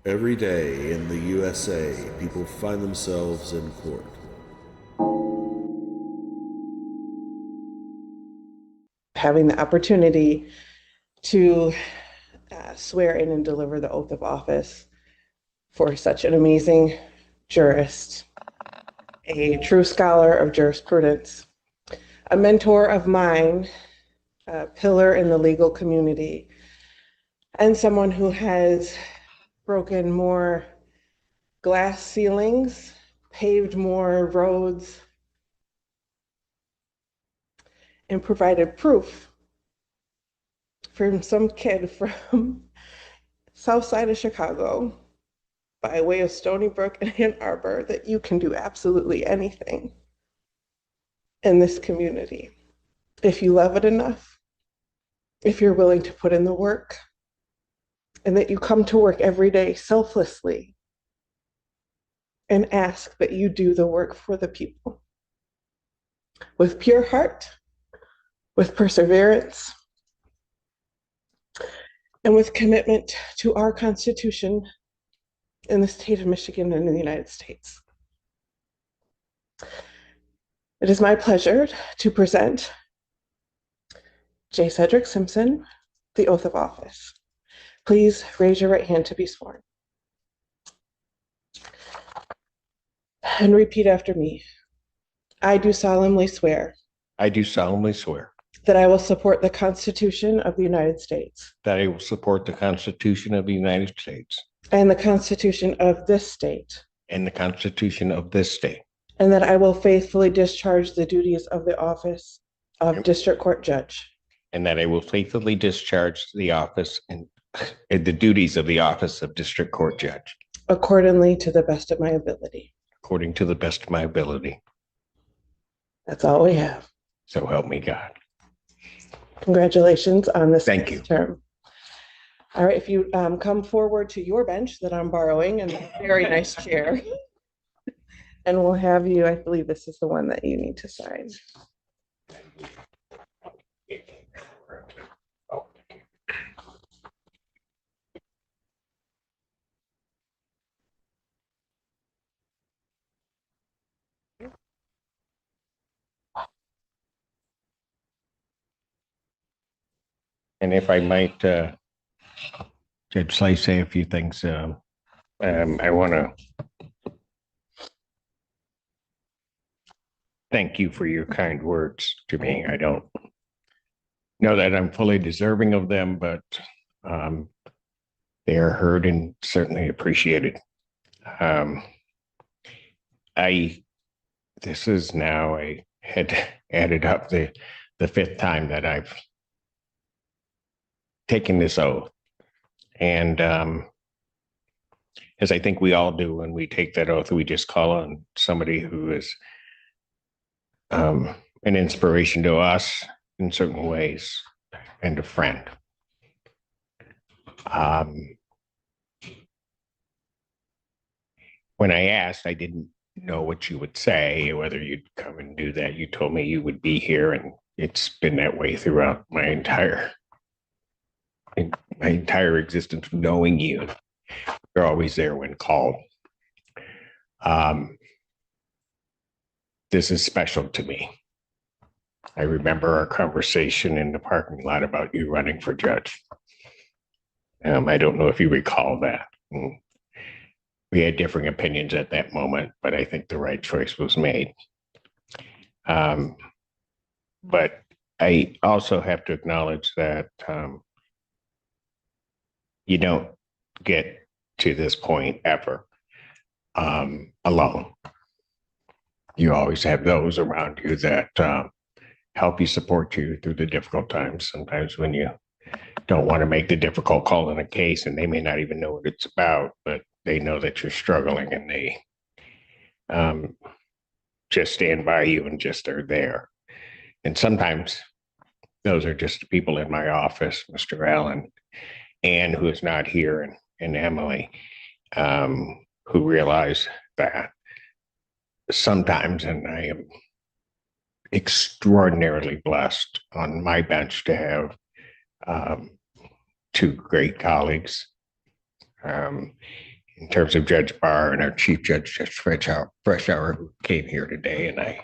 Every day in the USA, people find themselves in court. Having the opportunity to swear in and deliver the oath of office for such an amazing jurist, a true scholar of jurisprudence, a mentor of mine, a pillar in the legal community, and someone who has broken more glass ceilings, paved more roads, and provided proof from some kid from south side of Chicago by way of Stony Brook and Ann Arbor that you can do absolutely anything in this community if you love it enough, if you're willing to put in the work, and that you come to work every day selflessly and ask that you do the work for the people with pure heart, with perseverance, and with commitment to our Constitution in the state of Michigan and in the United States. It is my pleasure to present J. Cedric Simpson, the oath of office. Please raise your right hand to be sworn. And repeat after me. I do solemnly swear I do solemnly swear that I will support the Constitution of the United States that I will support the Constitution of the United States and the Constitution of this state, and the Constitution of this state, and that I will faithfully discharge the duties of the office of District Court Judge and that I will faithfully discharge the office and the duties of the office of District Court Judge accordingly to the best of my ability. according to the best of my ability. That's all we have. So help me God. Congratulations on this Thank you. term. All right, if you come forward to your bench that I'm borrowing, and a very nice chair, and we'll have you, I believe this is the one that you need to sign. And if I might, Judge Slice, say a few things. I want to thank you for your kind words to me. I don't know that I'm fully deserving of them, but they are heard and certainly appreciated. This is now, I had added up the fifth time that I've taken this oath. And as I think we all do when we take that oath, we just call on somebody who is an inspiration to us in certain ways and a friend. When I asked, I didn't know what you would say, whether you'd come and do that. You told me you would be here, and it's been that way throughout my entire existence, knowing you. You're always there when called. This is special to me. I remember our conversation in the parking lot about you running for judge. I don't know if you recall that. We had differing opinions at that moment, but I think the right choice was made. But I also have to acknowledge that you don't get to this point ever alone. You always have those around you that help you, support you through the difficult times. Sometimes when you don't want to make the difficult call in a case, and they may not even know what it's about, but they know that you're struggling, and they just stand by you and just are there. And sometimes those are just the people in my office, Mr. Allen, Anne, who is not here, and Emily, who realize that sometimes, and I am extraordinarily blessed on my bench to have two great colleagues, in terms of Judge Barr and our Chief Judge, Judge Freshour, who came here today, and I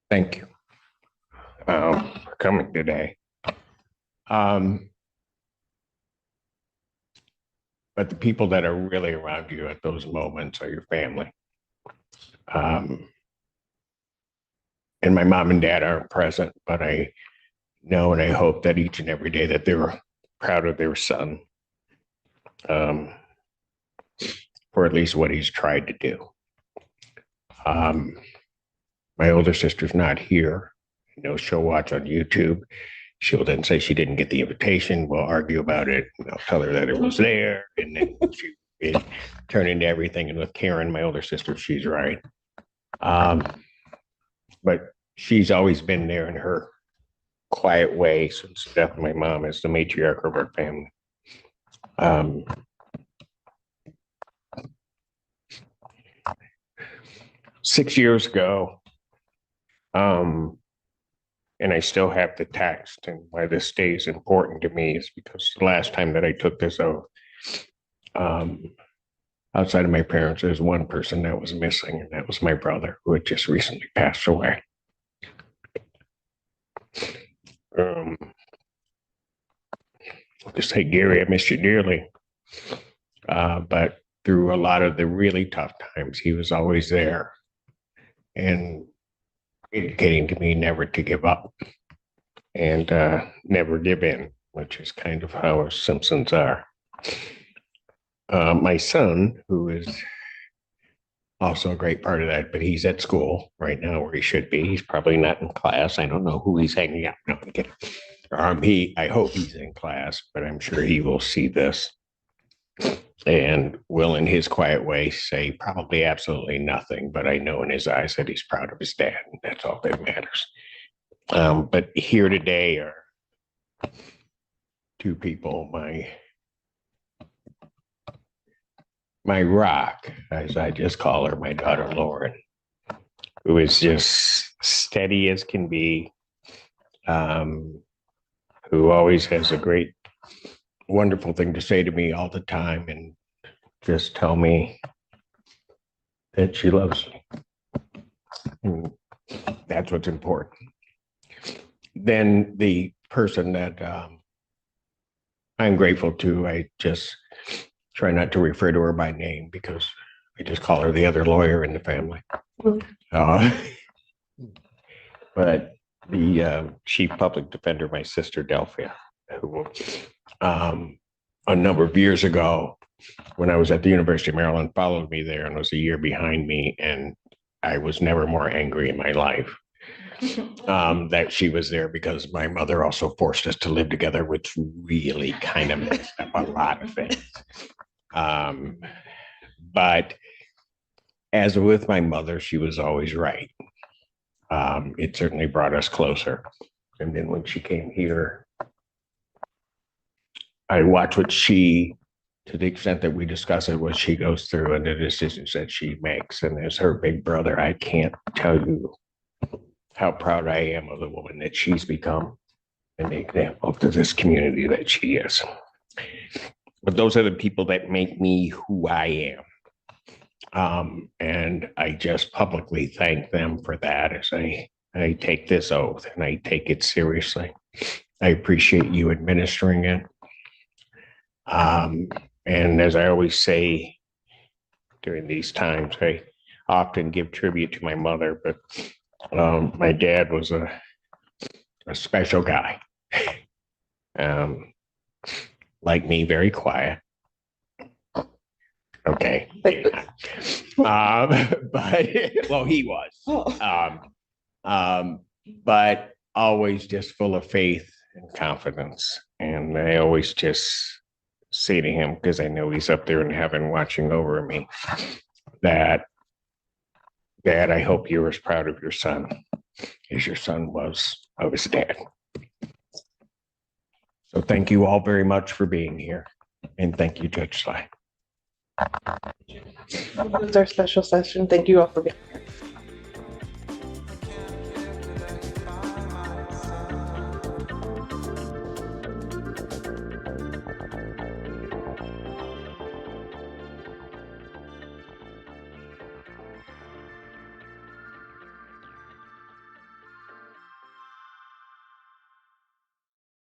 thank you for coming today. But the people that are really around you at those moments are your family. And my mom and dad aren't present, but I know and I hope that each and every day that they're proud of their son, for at least what he's tried to do. My older sister's not here. I know she'll watch on YouTube. She'll then say she didn't get the invitation. We'll argue about it. And I'll tell her that it was there. And then it turned into everything. And with Karen, my older sister, she's right. But she's always been there in her quiet way since the death of my mom as the matriarch of our family. 6 years ago, and I still have the text, and why this day is important to me is because the last time that I took this oath, outside of my parents, there's one person that was missing, and that was my brother, who had just recently passed away. I'll just say, Gary, I miss you dearly. But through a lot of the really tough times, he was always there and indicating to me never to give up and never give in, which is kind of how us Simpsons are. My son, who is also a great part of that, but he's at school right now where he should be. He's probably not in class. I don't know who he's hanging out. No, I'm kidding. I hope he's in class, but I'm sure he will see this and will, in his quiet way, say probably absolutely nothing. But I know in his eyes that he's proud of his dad, and that's all that matters. But here today are two people, my rock, as I just call her, my daughter Lauren, who is just steady as can be, who always has a great, wonderful thing to say to me all the time and just tell me that she loves me. And that's what's important. Then the person that I'm grateful to, I just try not to refer to her by name because I just call her the other lawyer in the family. But the chief public defender, my sister Delphia, who a number of years ago, when I was at the University of Maryland, followed me there and was a year behind me, and I was never more angry in my life that she was there, because my mother also forced us to live together, which really kind of messed up a lot of things. But as with my mother, she was always right. It certainly brought us closer. And then when she came here, I watch what she, to the extent that we discuss it, what she goes through and the decisions that she makes. And as her big brother, I can't tell you how proud I am of the woman that she's become and the example to this community that she is. But those are the people that make me who I am. And I just publicly thank them for that as I take this oath and I take it seriously. I appreciate you administering it. And as I always say during these times, I often give tribute to my mother, but my dad was a special guy. Like me, very quiet. Okay. But well, he was. But always just full of faith and confidence. And I always just say to him, because I know he's up there in heaven watching over me, that Dad, I hope you're as proud of your son as your son was of his dad. So thank you all very much for being here. And thank you, Judge Sly. This is our special session. Thank you all for being here.